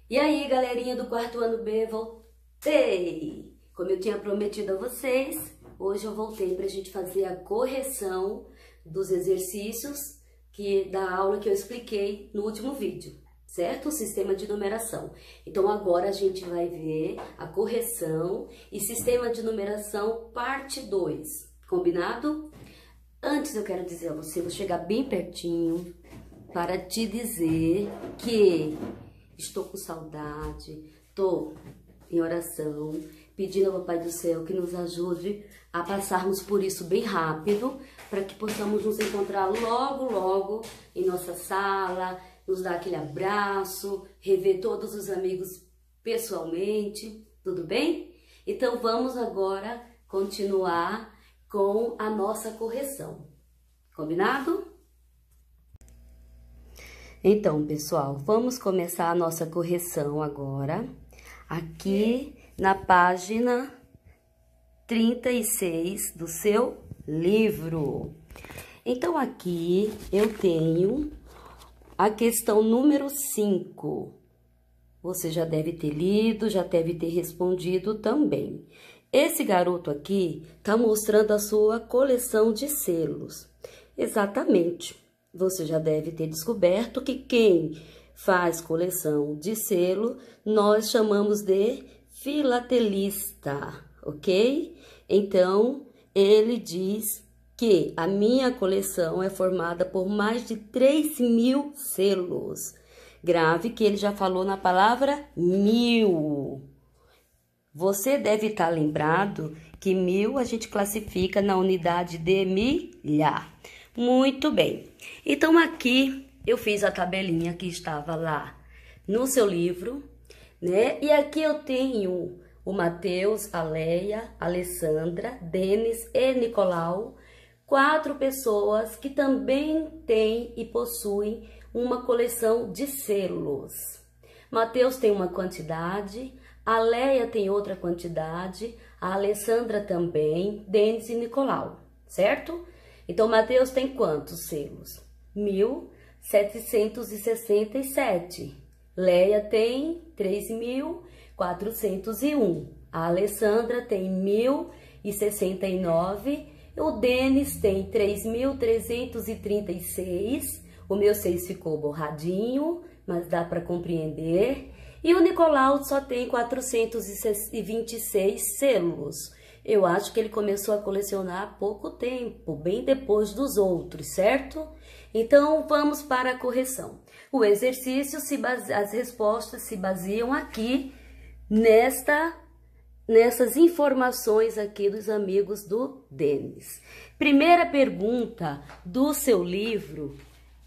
E aí, galerinha do quarto ano B, voltei! Como eu tinha prometido a vocês, hoje eu voltei para a gente fazer a correção dos exercícios da aula que eu expliquei no último vídeo, certo? O sistema de numeração. Então agora a gente vai ver a correção e sistema de numeração parte 2, combinado? Antes eu quero dizer a você, vou chegar bem pertinho para te dizer que estou com saudade, estou em oração, pedindo ao Papai do Céu que nos ajude a passarmos por isso bem rápido, para que possamos nos encontrar logo, logo em nossa sala, nos dar aquele abraço, rever todos os amigos pessoalmente, tudo bem? Então vamos agora continuar com a nossa correção, combinado? Então, pessoal, vamos começar a nossa correção agora, aqui na página 36 do seu livro. Então, aqui eu tenho a questão número 5. Você já deve ter lido, já deve ter respondido também. Esse garoto aqui tá mostrando a sua coleção de selos. Exatamente. Você já deve ter descoberto que quem faz coleção de selo, nós chamamos de filatelista, ok? Então, ele diz que a minha coleção é formada por mais de 3.000 selos. Grave que ele já falou na palavra 1000. Você deve estar lembrado que 1000 a gente classifica na unidade de milhar. Muito bem. Então, aqui eu fiz a tabelinha que estava lá no seu livro, né? E aqui eu tenho o Matheus, a Leia, a Alessandra, Denis e Nicolau, 4 pessoas que também têm e possuem uma coleção de selos. Matheus tem uma quantidade, a Leia tem outra quantidade, a Alessandra também, Denis e Nicolau, certo? Então, Matheus tem quantos selos? 1.767. Leia tem 3.401. A Alessandra tem 1.069. O Denis tem 3.336. O meu 6 ficou borradinho, mas dá para compreender. E o Nicolau só tem 426 selos. Eu acho que ele começou a colecionar há pouco tempo, bem depois dos outros, certo? Então, vamos para a correção. O exercício, as respostas se baseiam aqui nessas informações aqui dos amigos do Denis. Primeira pergunta do seu livro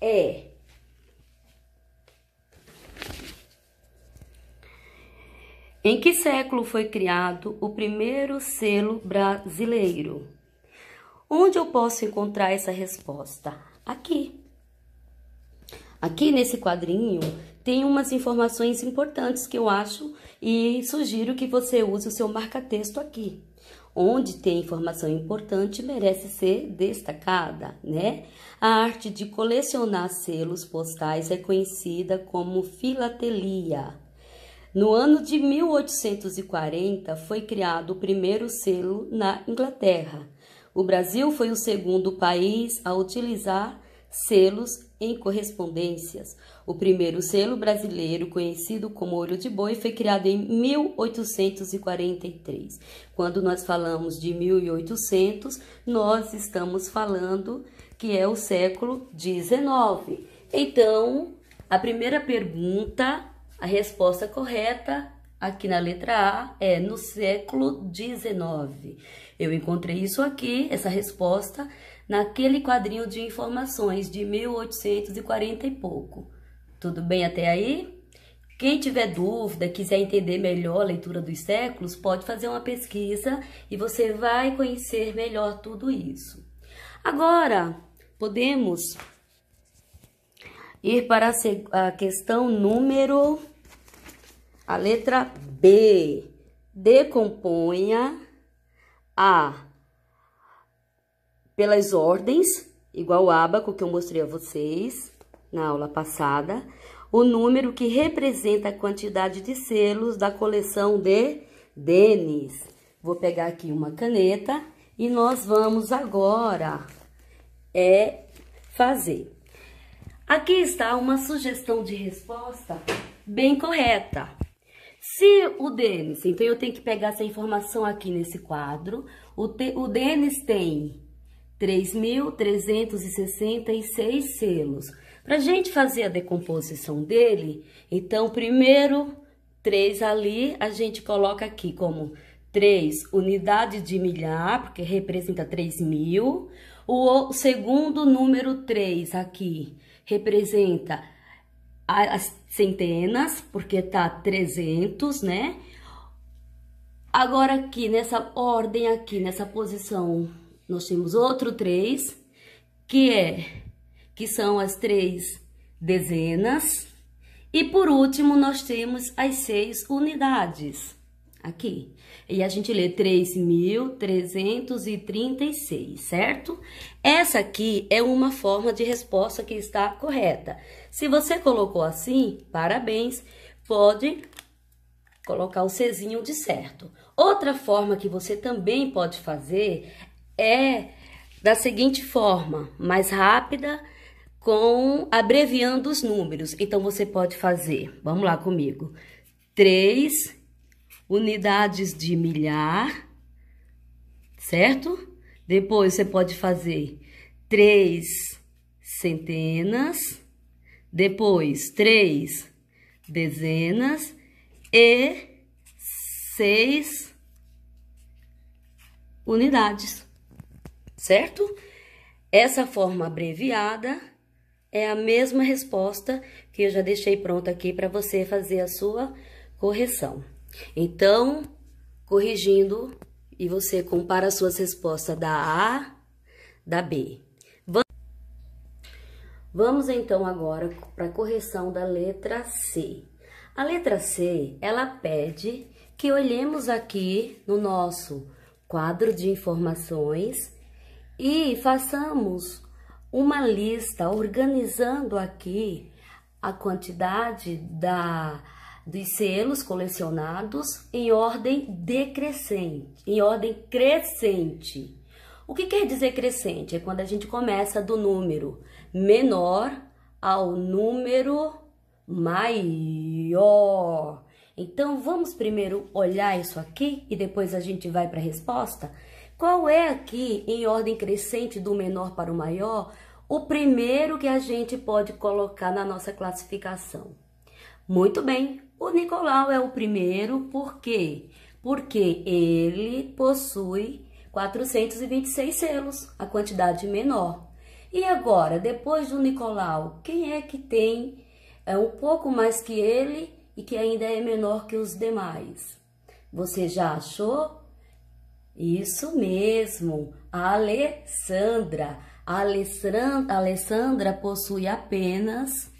é: em que século foi criado o primeiro selo brasileiro? Onde eu posso encontrar essa resposta? Aqui. Aqui nesse quadrinho tem umas informações importantes que eu acho e sugiro que você use o seu marca-texto aqui. Onde tem informação importante merece ser destacada, né? A arte de colecionar selos postais é conhecida como filatelia. No ano de 1840, foi criado o primeiro selo na Inglaterra. O Brasil foi o segundo país a utilizar selos em correspondências. O primeiro selo brasileiro, conhecido como Olho de Boi, foi criado em 1843. Quando nós falamos de 1800, nós estamos falando que é o século XIX. Então, a primeira pergunta, a resposta correta aqui na letra A é no século XIX. Eu encontrei isso aqui, essa resposta, naquele quadrinho de informações de 1840 e pouco. Tudo bem até aí? Quem tiver dúvida, quiser entender melhor a leitura dos séculos, pode fazer uma pesquisa e você vai conhecer melhor tudo isso. Agora, podemos ir para a questão número, a letra B. Decomponha pelas ordens, igual o ábaco que eu mostrei a vocês na aula passada. o número que representa a quantidade de selos da coleção de Denis. Vou pegar aqui uma caneta e nós vamos agora fazer. Aqui está uma sugestão de resposta bem correta. Se o Denis, então eu tenho que pegar essa informação aqui nesse quadro, o Denis tem 3.366 selos. Para a gente fazer a decomposição dele, então, primeiro 3 ali, a gente coloca aqui como 3 unidades de milhar, porque representa 3.000. O segundo número 3 aqui representa as centenas, porque tá 300, né? Agora aqui, nessa ordem aqui, nessa posição, nós temos outro 3, que são as 3 dezenas. E por último, nós temos as 6 unidades, aqui. E a gente lê 3.336, certo? Essa aqui é uma forma de resposta que está correta. Se você colocou assim, parabéns, pode colocar o Czinho de certo. Outra forma que você também pode fazer é da seguinte forma, mais rápida, abreviando os números. Então, você pode fazer, vamos lá comigo, 3 unidades de milhar, certo? Depois, você pode fazer 3 centenas, depois 3 dezenas e 6 unidades, certo? Essa forma abreviada é a mesma resposta que eu já deixei pronta aqui para você fazer a sua correção. Então, corrigindo, e você compara as suas respostas da A, da B. Vamos então agora para a correção da letra C. A letra C, ela pede que olhemos aqui no nosso quadro de informações e façamos uma lista organizando aqui a quantidade dos selos colecionados em ordem decrescente, em ordem crescente. O que quer dizer crescente? É quando a gente começa do número menor ao número maior. Então, vamos primeiro olhar isso aqui e depois a gente vai para a resposta? Qual é aqui, em ordem crescente do menor para o maior, o primeiro que a gente pode colocar na nossa classificação? Muito bem, o Nicolau é o primeiro, por quê? Porque ele possui 426 selos, a quantidade menor. E agora, depois do Nicolau, quem é que tem um pouco mais que ele e que ainda é menor que os demais? Você já achou? Isso mesmo, a Alessandra. A Alessandra possui apenas,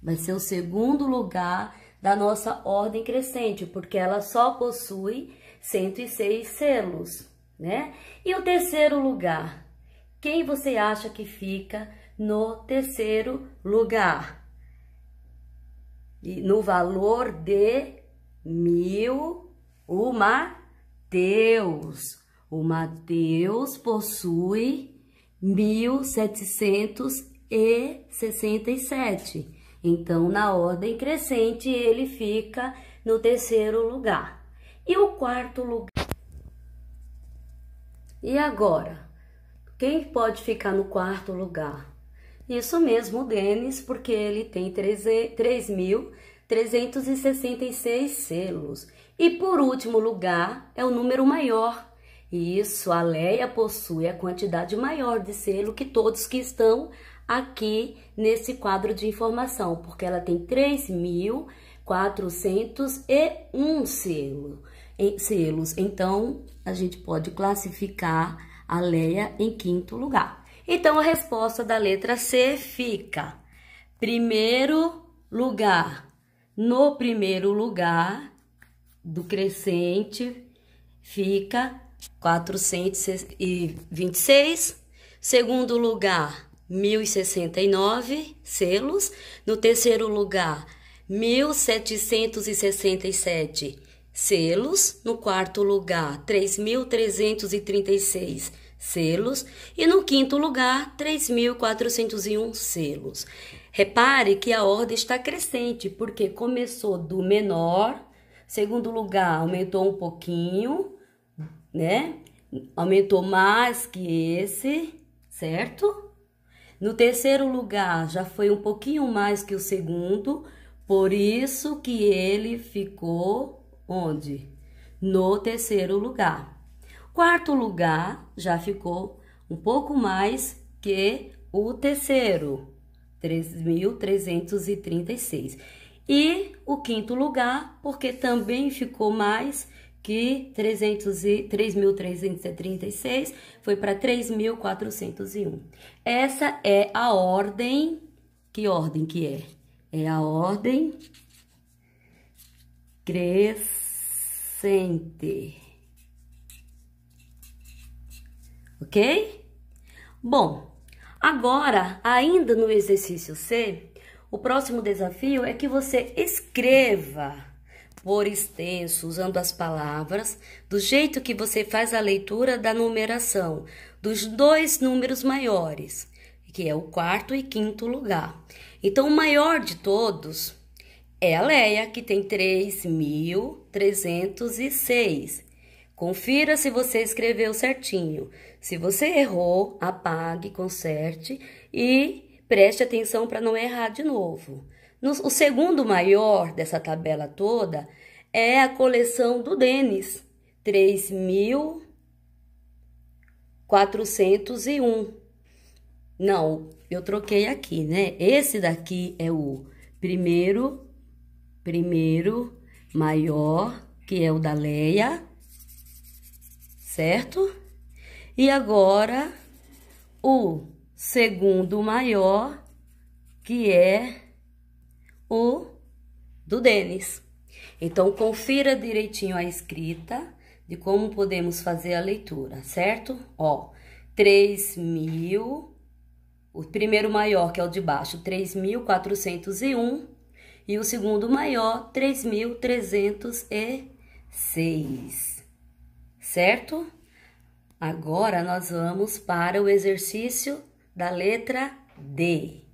vai ser o segundo lugar da nossa ordem crescente, porque ela só possui 106 selos, né? E o terceiro lugar? Quem você acha que fica no terceiro lugar? E no valor de 1.000, o Mateus. O Mateus possui 1.767. Então, na ordem crescente, ele fica no terceiro lugar. E o quarto lugar? E agora? Quem pode ficar no quarto lugar? Isso mesmo, o Denis, porque ele tem 3.366 selos. E por último lugar, é o número maior. Isso, a Leia possui a quantidade maior de selo que todos que estão aqui nesse quadro de informação, porque ela tem 3.401 selos. Então, a gente pode classificar a Leia em quinto lugar. Então, a resposta da letra C fica primeiro lugar. No primeiro lugar do crescente fica 426. Segundo lugar, 1.069 selos. No terceiro lugar, 1.767 selos. No quarto lugar, 3.336 selos. E no quinto lugar, 3.401 selos. Repare que a ordem está crescente, porque começou do menor, segundo lugar aumentou um pouquinho, né? Aumentou mais que esse, certo? No terceiro lugar, já foi um pouquinho mais que o segundo, por isso que ele ficou onde? No terceiro lugar. Quarto lugar, já ficou um pouco mais que o terceiro, 3.336. E o quinto lugar, porque também ficou mais que 3.336, foi para 3.401. Essa é a ordem. Que ordem que é? É a ordem crescente. Ok? Bom, agora, ainda no exercício C, o próximo desafio é que você escreva por extenso, usando as palavras, do jeito que você faz a leitura da numeração dos dois números maiores, que é o quarto e quinto lugar. Então, o maior de todos é a Leia, que tem 3.306. Confira se você escreveu certinho. Se você errou, apague, conserte e preste atenção para não errar de novo. O segundo maior dessa tabela toda é a coleção do Denis, 3.401. Não, eu troquei aqui, né? Esse daqui é o primeiro maior, que é o da Leia, certo? E agora, o segundo maior, que é o do Denis. Então, confira direitinho a escrita de como podemos fazer a leitura, certo? Ó, 3.000, o primeiro maior, que é o de baixo, 3.401, e o segundo maior, 3.306, certo? Agora, nós vamos para o exercício da letra D.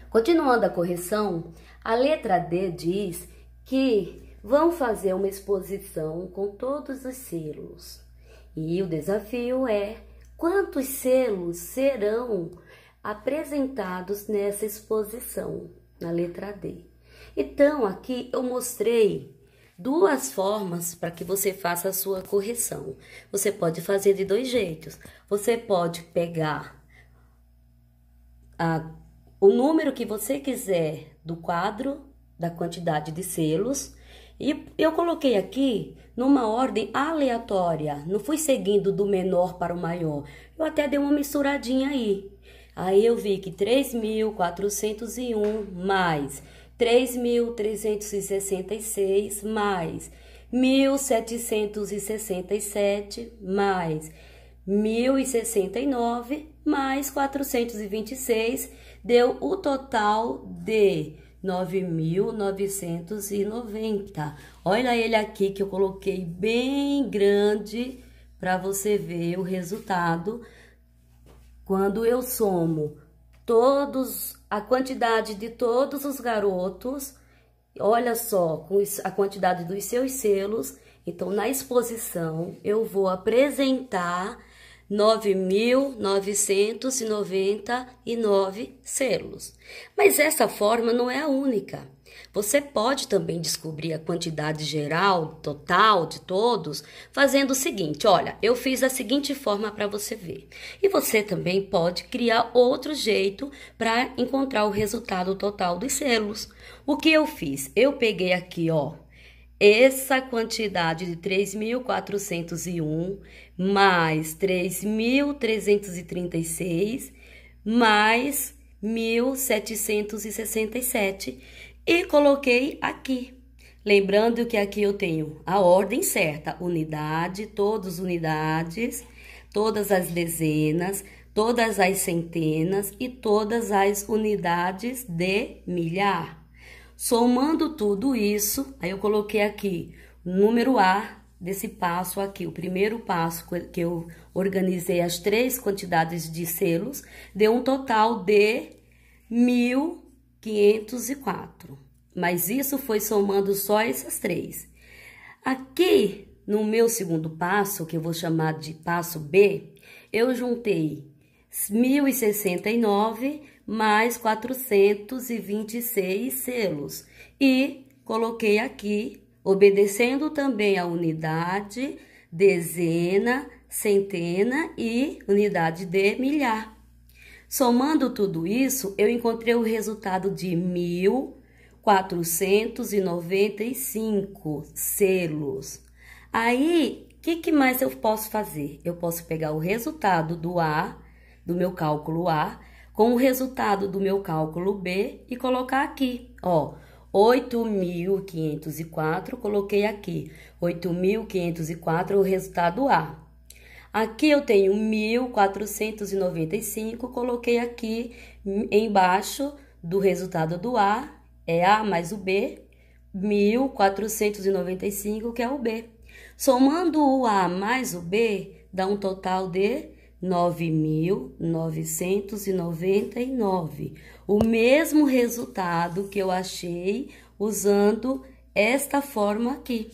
Continuando a correção, a letra D diz que vão fazer uma exposição com todos os selos. E o desafio é quantos selos serão apresentados nessa exposição, na letra D. Então, aqui eu mostrei duas formas para que você faça a sua correção. Você pode fazer de dois jeitos. Você pode pegar o número que você quiser do quadro, da quantidade de selos, e eu coloquei aqui numa ordem aleatória, não fui seguindo do menor para o maior, eu até dei uma misturadinha aí. Aí eu vi que 3.401 mais 3.366 mais 1.767 mais 1.069 mais 426, deu o total de 9.990. Olha ele aqui que eu coloquei bem grande para você ver o resultado. Quando eu somo a quantidade de todos os garotos, olha só, com a quantidade dos seus selos, então na exposição eu vou apresentar 9.999 selos. Mas essa forma não é a única. Você pode também descobrir a quantidade geral, total de todos, fazendo o seguinte, olha, eu fiz da seguinte forma para você ver. E você também pode criar outro jeito para encontrar o resultado total dos selos. O que eu fiz? Eu peguei aqui, ó, essa quantidade de 3.401 mais 3.336 mais 1.767 e coloquei aqui. Lembrando que aqui eu tenho a ordem certa, unidade, todas unidades, todas as dezenas, todas as centenas e todas as unidades de milhar. Somando tudo isso, aí eu coloquei aqui o número A desse passo aqui, o primeiro passo que eu organizei as 3 quantidades de selos, deu um total de 1.504. Mas isso foi somando só essas 3. Aqui, no meu segundo passo, que eu vou chamar de passo B, eu juntei 1.069 mais 426 selos e coloquei aqui, obedecendo também a unidade, dezena, centena e unidade de milhar. Somando tudo isso, eu encontrei o resultado de 1.495 selos. Aí, o que mais eu posso fazer? Eu posso pegar o resultado do A, do meu cálculo A, com o resultado do meu cálculo B e colocar aqui, ó, 8.504, coloquei aqui, 8.504 o resultado A. Aqui eu tenho 1.495, coloquei aqui embaixo do resultado do A, é A mais o B, 1.495, que é o B. Somando o A mais o B, dá um total de 9.999. O mesmo resultado que eu achei usando esta forma aqui.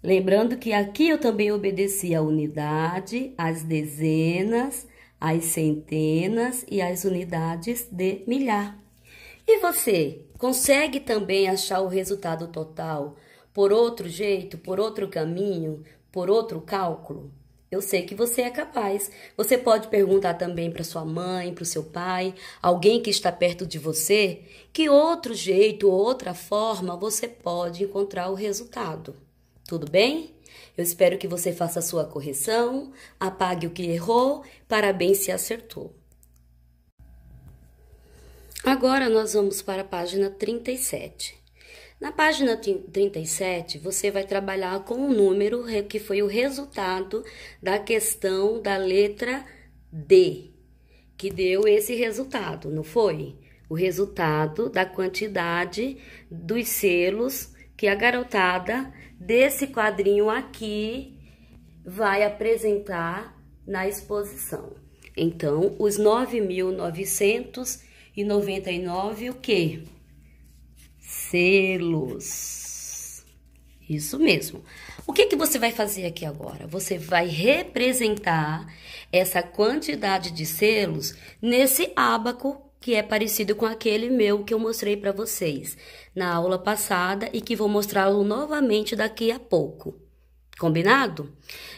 Lembrando que aqui eu também obedeci a unidade, as dezenas, as centenas e as unidades de milhar. E você consegue também achar o resultado total por outro jeito, por outro caminho, por outro cálculo? Eu sei que você é capaz. Você pode perguntar também para sua mãe, para o seu pai, alguém que está perto de você, que outro jeito, outra forma você pode encontrar o resultado. Tudo bem? Eu espero que você faça a sua correção, apague o que errou, parabéns se acertou. Agora nós vamos para a página 37. Na página 37, você vai trabalhar com o número que foi o resultado da questão da letra D, que deu esse resultado, não foi? O resultado da quantidade dos selos que a garotada desse quadrinho aqui vai apresentar na exposição. Então, os 9.999 o quê? Selos. Isso mesmo. O que você vai fazer aqui agora? Você vai representar essa quantidade de selos nesse ábaco que é parecido com aquele meu que eu mostrei para vocês na aula passada e que vou mostrá-lo novamente daqui a pouco. Combinado?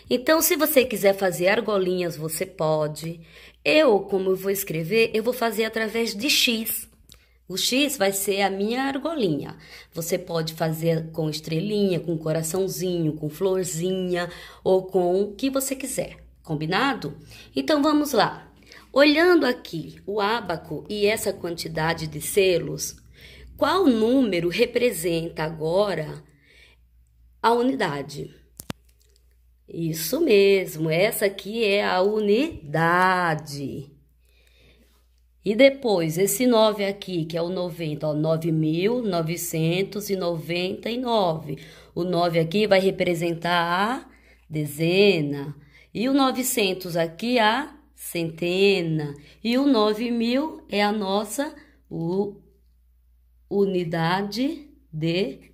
Então, se você quiser fazer argolinhas, você pode. Como eu vou escrever, eu vou fazer através de X. O X vai ser a minha argolinha. Você pode fazer com estrelinha, com coraçãozinho, com florzinha ou com o que você quiser. Combinado? Então, vamos lá. Olhando aqui o ábaco e essa quantidade de selos, qual número representa agora a unidade? Isso mesmo, essa aqui é a unidade. E depois, esse 9 aqui, que é o 90, ó, 9.999. O 9 aqui vai representar a dezena. E o 900 aqui, a centena. E o 9.000 é a nossa unidade de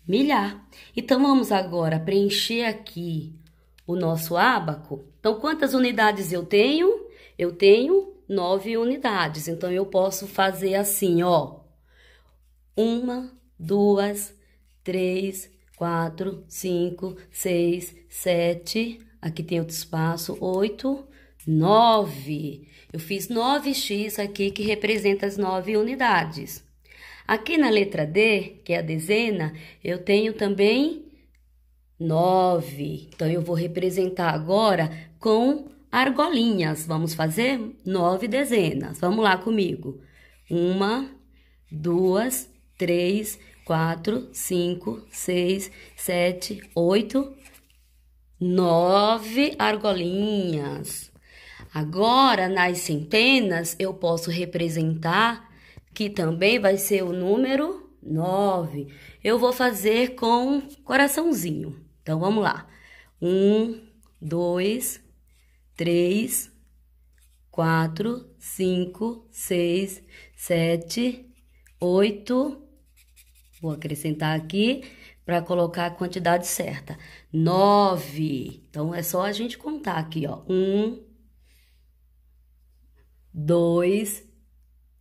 milhar. Então, vamos agora preencher aqui o nosso ábaco. Então, quantas unidades eu tenho? Eu tenho 9 unidades. Então, eu posso fazer assim, ó. 1, 2, 3, 4, 5, 6, 7. Aqui tem outro espaço. 8, 9. Eu fiz 9x aqui, que representa as 9 unidades. Aqui na letra D, que é a dezena, eu tenho também 9. Então, eu vou representar agora com argolinhas. Vamos fazer 9 dezenas. Vamos lá comigo. 1, 2, 3, 4, 5, 6, 7, 8, 9 argolinhas. Agora, nas centenas, eu posso representar que também vai ser o número 9. Eu vou fazer com coraçãozinho. Então, vamos lá. 1, 2, 3, 4, 5, 6, 7, 8. Vou acrescentar aqui para colocar a quantidade certa. 9. Então, é só a gente contar aqui, ó. 1, 2,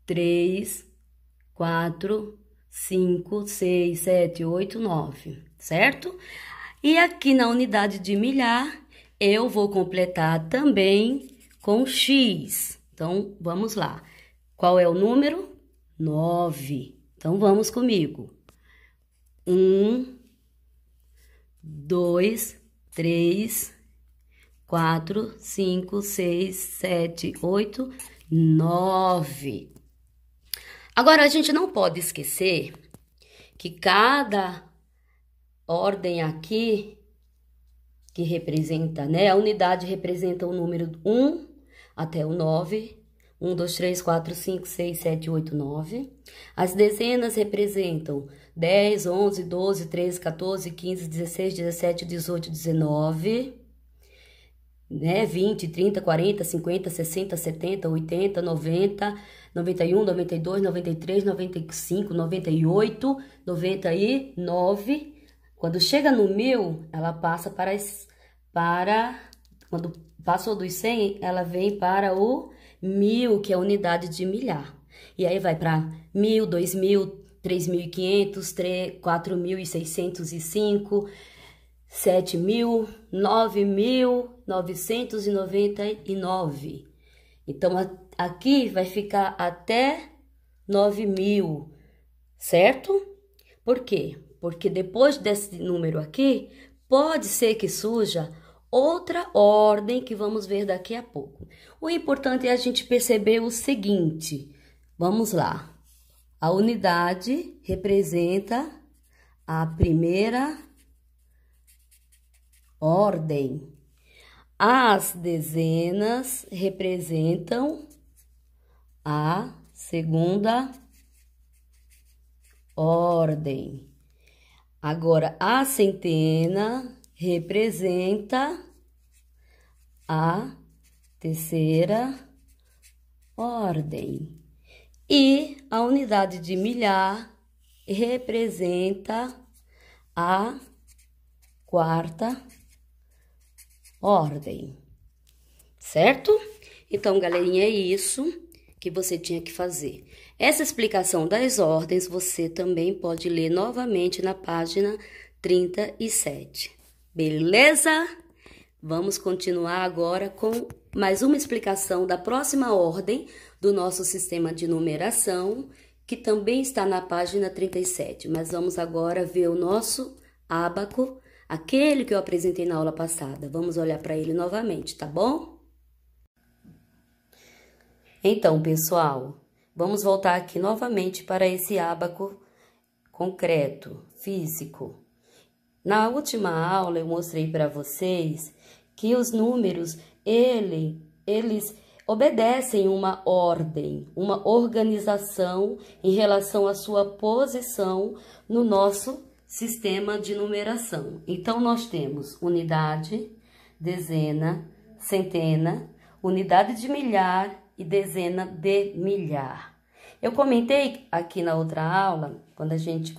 3, 4, 5, 6, 7, 8, 9, certo? E aqui na unidade de milhar, eu vou completar também com X. Então, vamos lá. Qual é o número? 9. Então, vamos comigo. 1, 2, 3, 4, 5, 6, 7, 8, 9. Agora, a gente não pode esquecer que cada ordem aqui, que representa, né? A unidade representa o número 1 até o 9. 1, 2, 3, 4, 5, 6, 7, 8, 9. As dezenas representam 10, 11, 12, 13, 14, 15, 16, 17, 18, 19. Né? 20, 30, 40, 50, 60, 70, 80, 90, 91, 92, 93, 95, 98, 99. Quando chega no 1000, ela passa quando passou dos 100, ela vem para o 1000, que é a unidade de milhar. E aí vai para 1000, 2000, 3500, 4605, 7.000, 9.999. Então, aqui vai ficar até 9.000, certo? Por quê? Porque depois desse número aqui, pode ser que surja outra ordem que vamos ver daqui a pouco. O importante é a gente perceber o seguinte. Vamos lá. A unidade representa a primeira ordem. As dezenas representam a segunda ordem. Agora, a centena representa a terceira ordem. E a unidade de milhar representa a quarta ordem, certo? Então, galerinha, é isso que você tinha que fazer. Essa explicação das ordens você também pode ler novamente na página 37. Beleza? Vamos continuar agora com mais uma explicação da próxima ordem do nosso sistema de numeração, que também está na página 37. Mas vamos agora ver o nosso ábaco, aquele que eu apresentei na aula passada. Vamos olhar para ele novamente, tá bom? Então, pessoal, vamos voltar aqui novamente para esse ábaco concreto, físico. Na última aula, eu mostrei para vocês que os números, eles obedecem uma ordem, uma organização em relação à sua posição no nosso sistema de numeração. Então, nós temos unidade, dezena, centena, unidade de milhar e dezena de milhar. Eu comentei aqui na outra aula, quando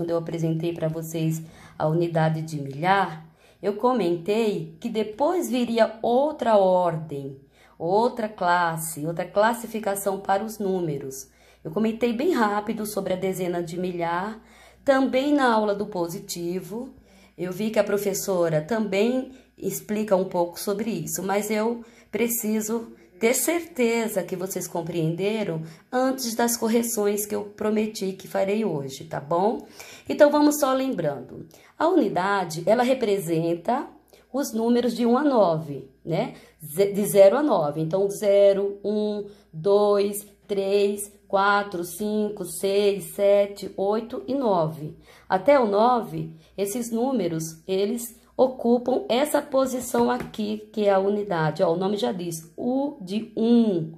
eu apresentei para vocês a unidade de milhar, eu comentei que depois viria outra ordem, outra classe, outra classificação para os números. Eu comentei bem rápido sobre a dezena de milhar. Também na aula do positivo, eu vi que a professora também explica um pouco sobre isso, mas eu preciso ter certeza que vocês compreenderam antes das correções que eu prometi que farei hoje, tá bom? Então, vamos só lembrando. A unidade, ela representa os números de 1 a 9, né? De 0 a 9. Então, 0, 1, 2, 3, 4, 5, 6, 7, 8 e 9. Até o 9, esses números, eles ocupam essa posição aqui, que é a unidade. Ó, o nome já diz, U de 1,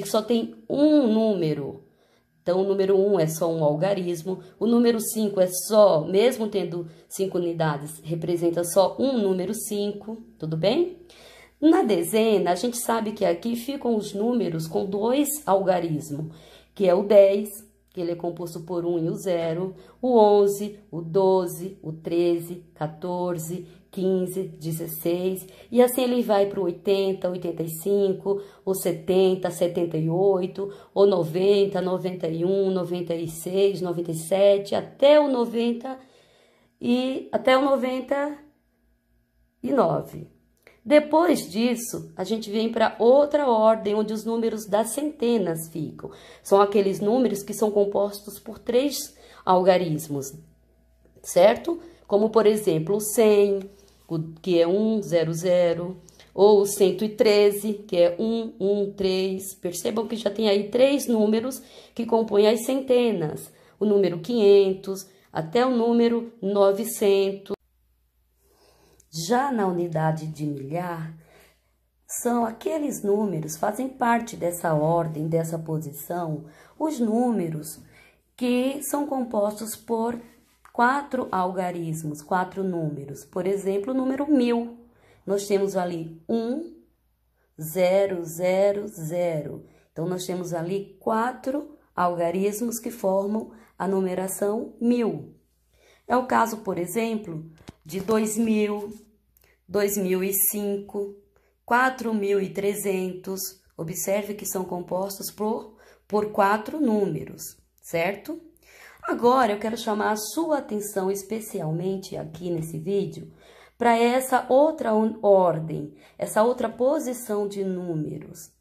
só tem um número. Então, o número 1 é só um algarismo, o número 5 é só, mesmo tendo 5 unidades, representa só um número 5, tudo bem? Na dezena, a gente sabe que aqui ficam os números com 2 algarismos, que é o 10, que ele é composto por 1 e o 0, o 11, o 12, o 13, 14, 15, 16, e assim ele vai para o 80, 85, o 70, 78, o 90, 91, 96, 97, até o 90 e até o 99. Depois disso, a gente vem para outra ordem, onde os números das centenas ficam. São aqueles números que são compostos por 3 algarismos, certo? Como, por exemplo, o 100, que é 100, ou o 113, que é 113. Percebam que já tem aí 3 números que compõem as centenas. O número 500 até o número 900. Já na unidade de milhar, são aqueles números, fazem parte dessa ordem, dessa posição, os números que são compostos por 4 algarismos, 4 números. Por exemplo, o número 1000. Nós temos ali 1, 0, 0, 0. Então, nós temos ali 4 algarismos que formam a numeração 1000. É o caso, por exemplo, de 2000, 2005, 4300. Observe que são compostos por 4 números, certo? Agora, eu quero chamar a sua atenção especialmente aqui nesse vídeo para essa outra ordem, essa outra posição de números.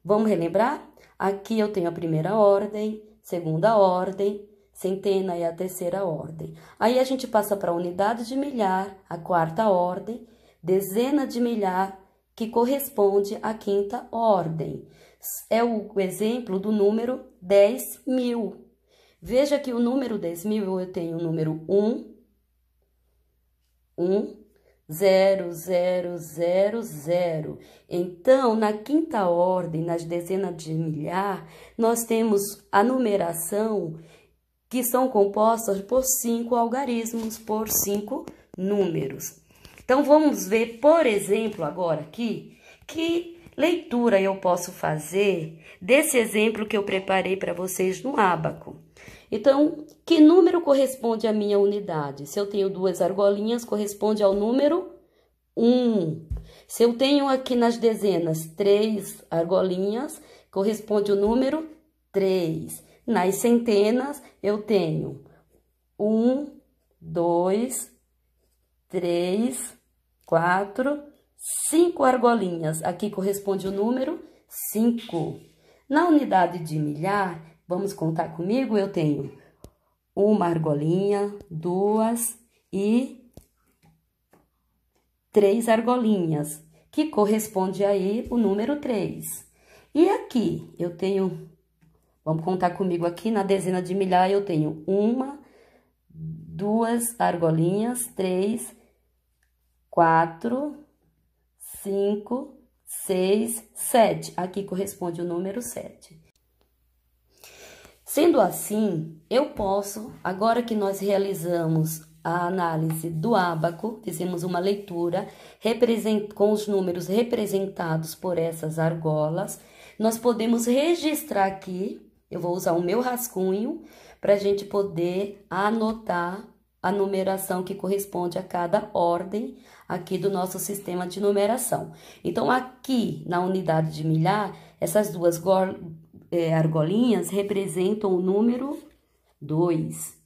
Vamos relembrar? Aqui eu tenho a primeira ordem, segunda ordem, centena e a terceira ordem. Aí a gente passa para a unidade de milhar, a quarta ordem, dezena de milhar, que corresponde à quinta ordem. É o exemplo do número 10.000. Veja que o número 10.000 eu tenho o número 1, 0, 0, 0, 0. Então, na quinta ordem, nas dezenas de milhar, nós temos a numeração que são compostas por 5 algarismos, por 5 números. Então, vamos ver, por exemplo, agora aqui, que leitura eu posso fazer desse exemplo que eu preparei para vocês no ábaco. Então, que número corresponde à minha unidade? Se eu tenho 2 argolinhas, corresponde ao número 1. Se eu tenho aqui nas dezenas 3 argolinhas, corresponde ao número 3. Nas centenas, eu tenho 1, 2, 3, 4, 5 argolinhas. Aqui corresponde o número 5. Na unidade de milhar, vamos contar comigo, eu tenho 1 argolinha, 2 e 3 argolinhas, que corresponde aí o número 3. E aqui, eu tenho, vamos contar comigo aqui, na dezena de milhar, eu tenho 1, 2 argolinhas, 3, 4, 5, 6, 7. Aqui corresponde o número 7. Sendo assim, eu posso, agora que nós realizamos a análise do ábaco, fizemos uma leitura com os números representados por essas argolas, nós podemos registrar aqui, eu vou usar o meu rascunho, para a gente poder anotar a numeração que corresponde a cada ordem aqui do nosso sistema de numeração. Então, aqui na unidade de milhar, essas 2 argolinhas representam o número 2.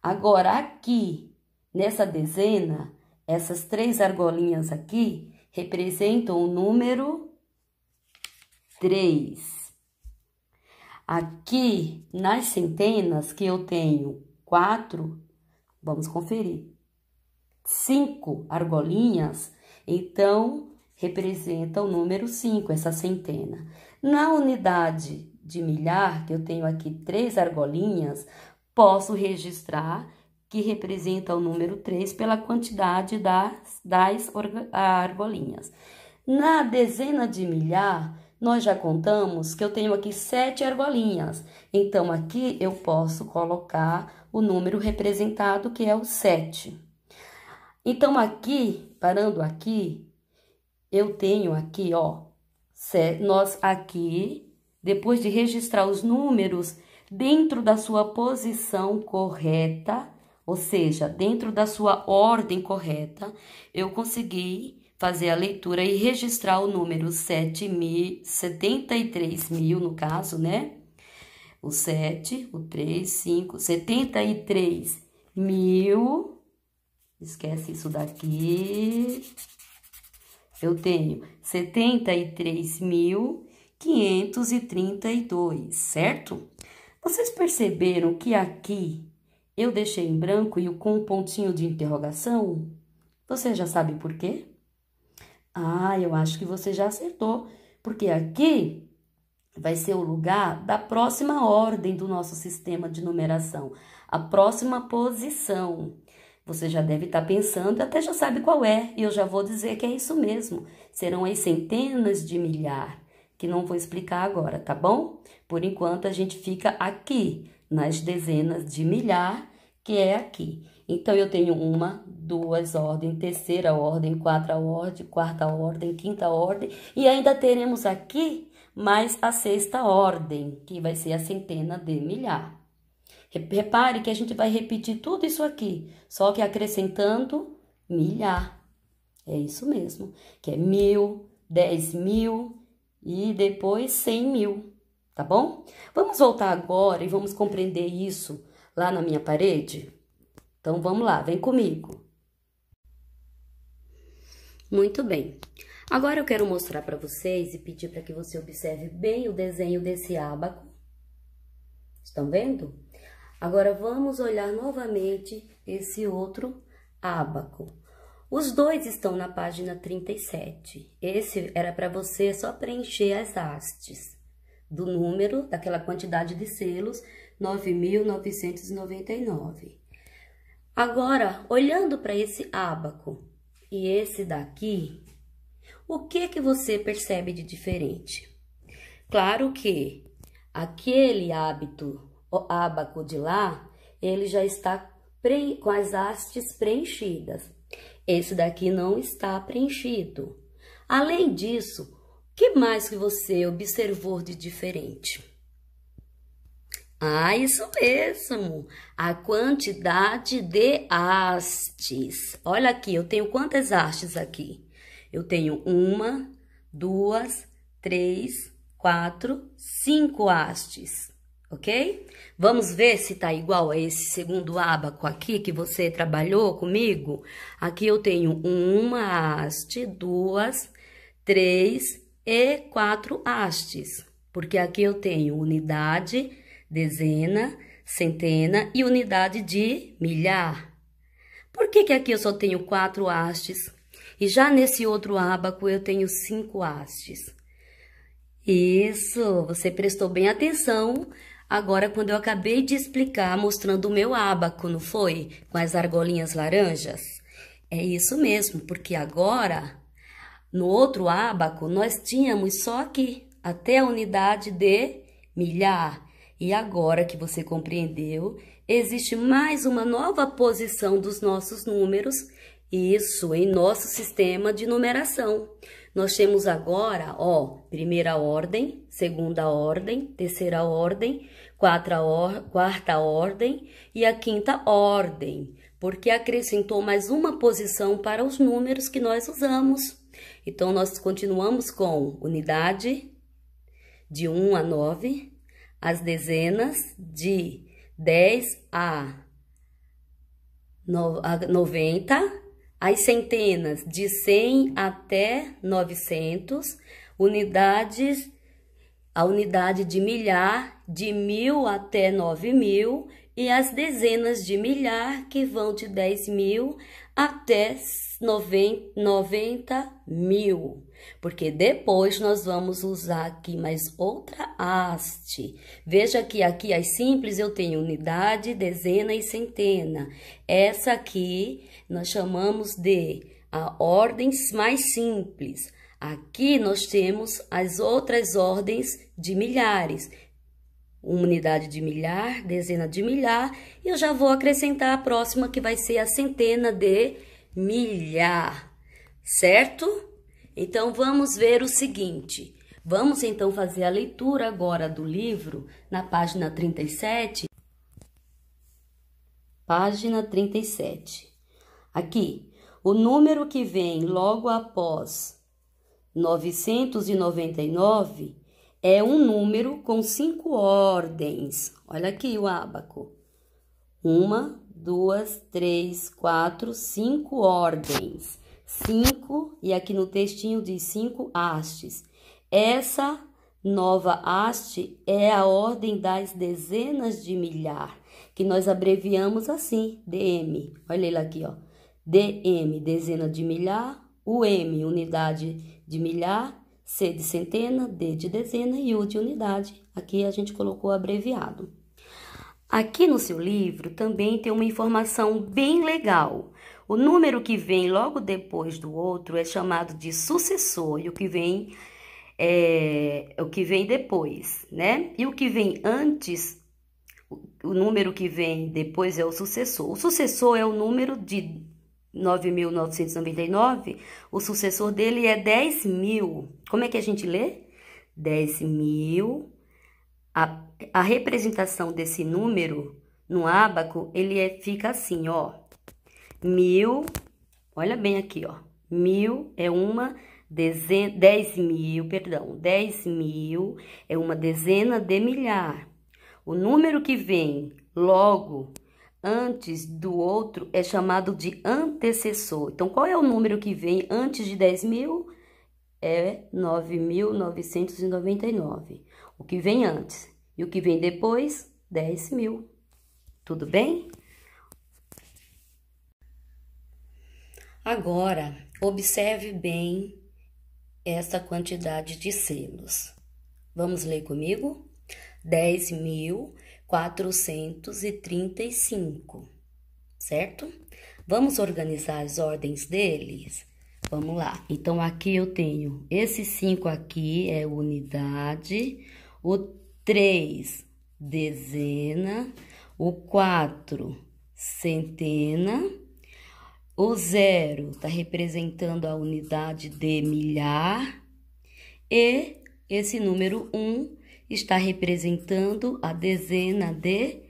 Agora, aqui, nessa dezena, essas 3 argolinhas aqui representam o número 3. Aqui, nas centenas, que eu tenho 4, vamos conferir, 5 argolinhas, então, representa o número 5, essa centena. Na unidade de milhar, que eu tenho aqui 3 argolinhas, posso registrar que representa o número 3 pela quantidade das argolinhas. Na dezena de milhar, nós já contamos que eu tenho aqui 7 argolinhas. Então, aqui eu posso colocar o número representado, que é o 7. Então, aqui, parando aqui, eu tenho aqui, ó, nós aqui, depois de registrar os números dentro da sua posição correta, ou seja, dentro da sua ordem correta, eu consegui fazer a leitura e registrar o número 73.000, no caso, né? O 7, o 3, 5, 73.000, esquece isso daqui. Eu tenho 73.532, certo? Vocês perceberam que aqui eu deixei em branco e com um pontinho de interrogação? Você já sabe por quê? Ah, eu acho que você já acertou, porque aqui vai ser o lugar da próxima ordem do nosso sistema de numeração, a próxima posição. Você já deve estar pensando, até já sabe qual é, e eu já vou dizer que é isso mesmo. Serão as centenas de milhar, que não vou explicar agora, tá bom? Por enquanto, a gente fica aqui, nas dezenas de milhar, que é aqui. Então, eu tenho uma, duas ordens, terceira ordem, quarta ordem, quinta ordem, e ainda teremos aqui mais a sexta ordem, que vai ser a centena de milhar. Repare que a gente vai repetir tudo isso aqui, só que acrescentando milhar. É isso mesmo, que é 1.000, 10.000 e depois 100.000, tá bom? Vamos voltar agora e vamos compreender isso lá na minha parede? Então, vamos lá, vem comigo. Muito bem. Agora eu quero mostrar para vocês e pedir para que você observe bem o desenho desse ábaco. Estão vendo? Agora, vamos olhar novamente esse outro ábaco. Os dois estão na página 37. Esse era para você só preencher as hastes do número, daquela quantidade de selos, 9.999. Agora, olhando para esse ábaco e esse daqui, o que você percebe de diferente? Claro que aquele ábaco de lá, ele já está com as hastes preenchidas. Esse daqui não está preenchido. Além disso, o que mais que você observou de diferente? Ah, isso mesmo, a quantidade de hastes. Olha aqui, eu tenho quantas hastes aqui? Eu tenho 1, 2, 3, 4, 5 hastes, ok? Vamos ver se tá igual a esse segundo ábaco aqui que você trabalhou comigo? Aqui eu tenho 1 haste, 2, 3 e 4 hastes, porque aqui eu tenho unidade, dezena, centena e unidade de milhar. Por que aqui eu só tenho 4 hastes? E já nesse outro ábaco eu tenho 5 hastes. Isso, você prestou bem atenção agora quando eu acabei de explicar, mostrando o meu ábaco, não foi? Com as argolinhas laranjas. É isso mesmo, porque agora, no outro ábaco, nós tínhamos só aqui, até a unidade de milhar. E agora que você compreendeu, existe mais uma nova posição dos nossos números, isso, em nosso sistema de numeração. Nós temos agora, ó, primeira ordem, segunda ordem, terceira ordem, quarta ordem e a quinta ordem, porque acrescentou mais uma posição para os números que nós usamos. Então, nós continuamos com unidade de 1 a 9, as dezenas de 10 a 90, as centenas de 100 até 900, a unidade de milhar de 1.000 até 9.000 e as dezenas de milhar, que vão de 10.000 até 90 mil. Porque depois nós vamos usar aqui mais outra haste. Veja que aqui as simples eu tenho unidade, dezena e centena. Essa aqui nós chamamos de a ordens mais simples. Aqui nós temos as outras ordens de milhares. Uma unidade de milhar, dezena de milhar, e eu já vou acrescentar a próxima, que vai ser a centena de milhar, certo? Então, vamos ver o seguinte. Vamos, então, fazer a leitura agora do livro, na página 37. Página 37. Aqui, o número que vem logo após 999 é um número com 5 ordens. Olha aqui o ábaco. 1, 2, 3, 4, 5 ordens. 5, e aqui no textinho diz 5 hastes. Essa nova haste é a ordem das dezenas de milhar, que nós abreviamos assim, DM. Olha ele aqui, ó. DM, dezena de milhar. UM, unidade de milhar. C de centena, D de dezena e U de unidade. Aqui a gente colocou abreviado. Aqui no seu livro também tem uma informação bem legal. O número que vem logo depois do outro é chamado de sucessor, e o que vem depois, né? E o que vem antes, o número que vem depois é o sucessor. O sucessor é o número de 9.999, o sucessor dele é 10.000. Como é que a gente lê? 10.000. A representação desse número no ábaco, ele fica assim, ó. 1.000, olha bem aqui, ó. 1.000 é uma dezena, 10.000 é uma dezena de milhar. O número que vem logo antes do outro é chamado de antecessor. Então, qual é o número que vem antes de 10.000? É 9.999. O que vem antes. E o que vem depois? 10.000. Tudo bem? Agora, observe bem essa quantidade de selos. Vamos ler comigo? 10.435, certo? Vamos organizar as ordens deles? Vamos lá. Então, aqui eu tenho esse 5 aqui é unidade, o 3, dezena, o 4, centena, o 0 está representando a unidade de milhar, e esse número 1 está representando a dezena de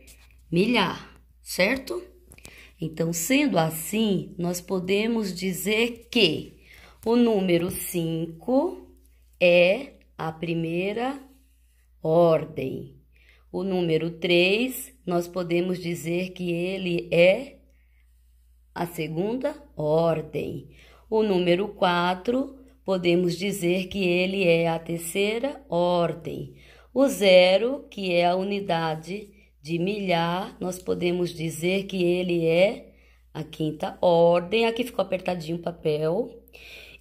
milhar, certo? Então, sendo assim, nós podemos dizer que o número 5 é a primeira ordem. O número 3, nós podemos dizer que ele é a segunda ordem. O número 4, podemos dizer que ele é a terceira ordem. O 0, que é a unidade de milhar, nós podemos dizer que ele é a quinta ordem. Aqui ficou apertadinho o papel.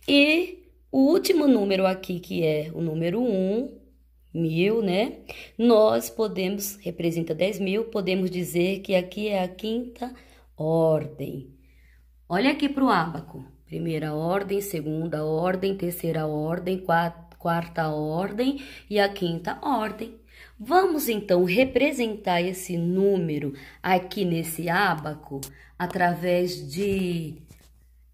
E o último número aqui, que é o número 1, 1.000, né? Nós podemos, representa 10.000, podemos dizer que aqui é a quinta ordem. Olha aqui para o ábaco. Primeira ordem, segunda ordem, terceira ordem, quarta ordem e a quinta ordem. Vamos, então, representar esse número aqui nesse ábaco através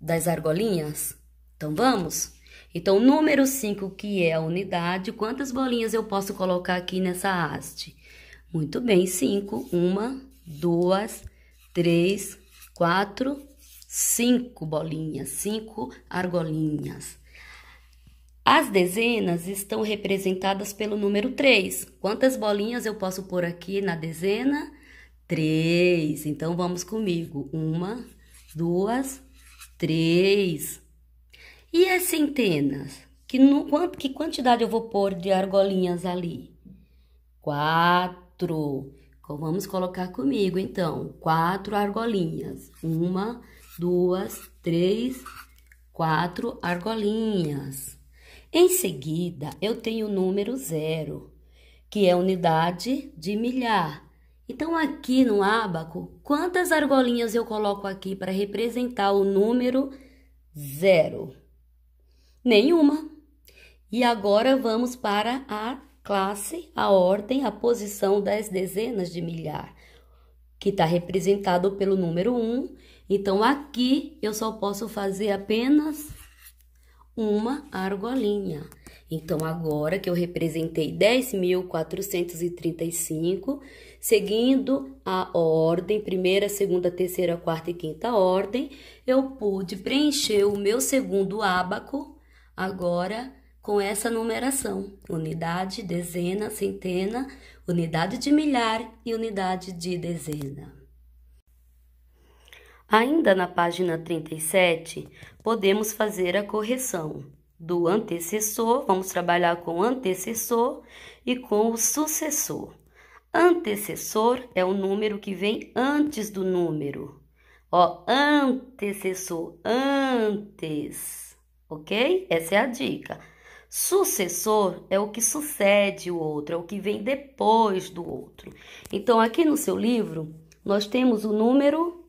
das argolinhas? Então, vamos? Então, número 5, que é a unidade, quantas bolinhas eu posso colocar aqui nessa haste? Muito bem, 5. 1, 2, 3, 4, 5 bolinhas, 5 argolinhas. As dezenas estão representadas pelo número 3. Quantas bolinhas eu posso pôr aqui na dezena? 3. Então, vamos comigo. 1, 2, 3. E as centenas? Que quantidade eu vou pôr de argolinhas ali? 4. Vamos colocar comigo, então, 4 argolinhas. 1, 2, 3, 4 argolinhas. Em seguida, eu tenho o número 0, que é unidade de milhar. Então, aqui no ábaco, quantas argolinhas eu coloco aqui para representar o número 0? Nenhuma. E agora vamos para a classe, a ordem, a posição das dezenas de milhar, que está representado pelo número 1. Então, aqui eu só posso fazer apenas uma argolinha. Então, agora que eu representei 10.435, seguindo a ordem, primeira, segunda, terceira, quarta e quinta ordem, eu pude preencher o meu segundo ábaco, agora com essa numeração: unidade, dezena, centena, unidade de milhar e unidade de dezena. Ainda na página 37, podemos fazer a correção do antecessor. Vamos trabalhar com o antecessor e com o sucessor. Antecessor é o número que vem antes do número. Ó, antecessor, antes, ok? Essa é a dica. Sucessor é o que sucede o outro, é o que vem depois do outro. Então, aqui no seu livro, nós temos o número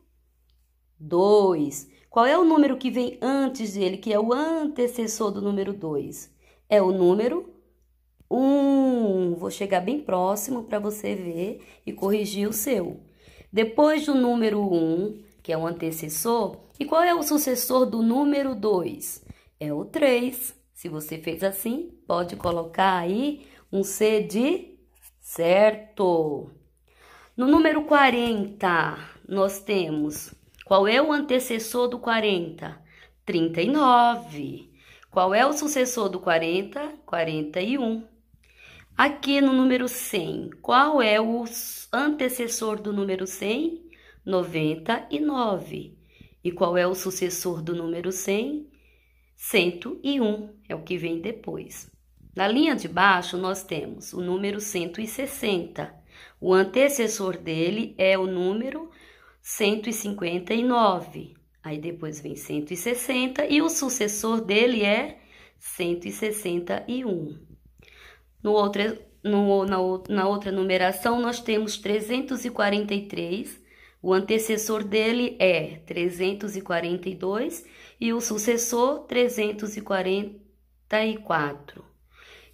2. Qual é o número que vem antes dele, que é o antecessor do número 2? É o número 1. Vou chegar bem próximo para você ver e corrigir o seu. Depois do número 1, que é o antecessor, e qual é o sucessor do número 2? É o 3. Se você fez assim, pode colocar aí um C de certo. No número 40, nós temos... Qual é o antecessor do 40? 39. Qual é o sucessor do 40? 41. Aqui no número 100, qual é o antecessor do número 100? 99. E qual é o sucessor do número 100? 101. É o que vem depois. Na linha de baixo, nós temos o número 160. O antecessor dele é o número 159, aí depois vem 160 e o sucessor dele é 161. Na outra numeração, nós temos 343, o antecessor dele é 342 e o sucessor 344.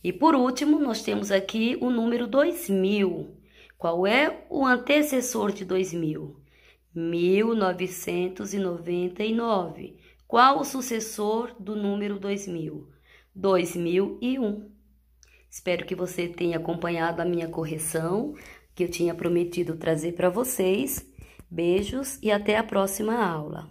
E por último, nós temos aqui o número 2000. Qual é o antecessor de 2000? 1999. Qual o sucessor do número 2000? 2001. Espero que você tenha acompanhado a minha correção, que eu tinha prometido trazer para vocês. Beijos e até a próxima aula.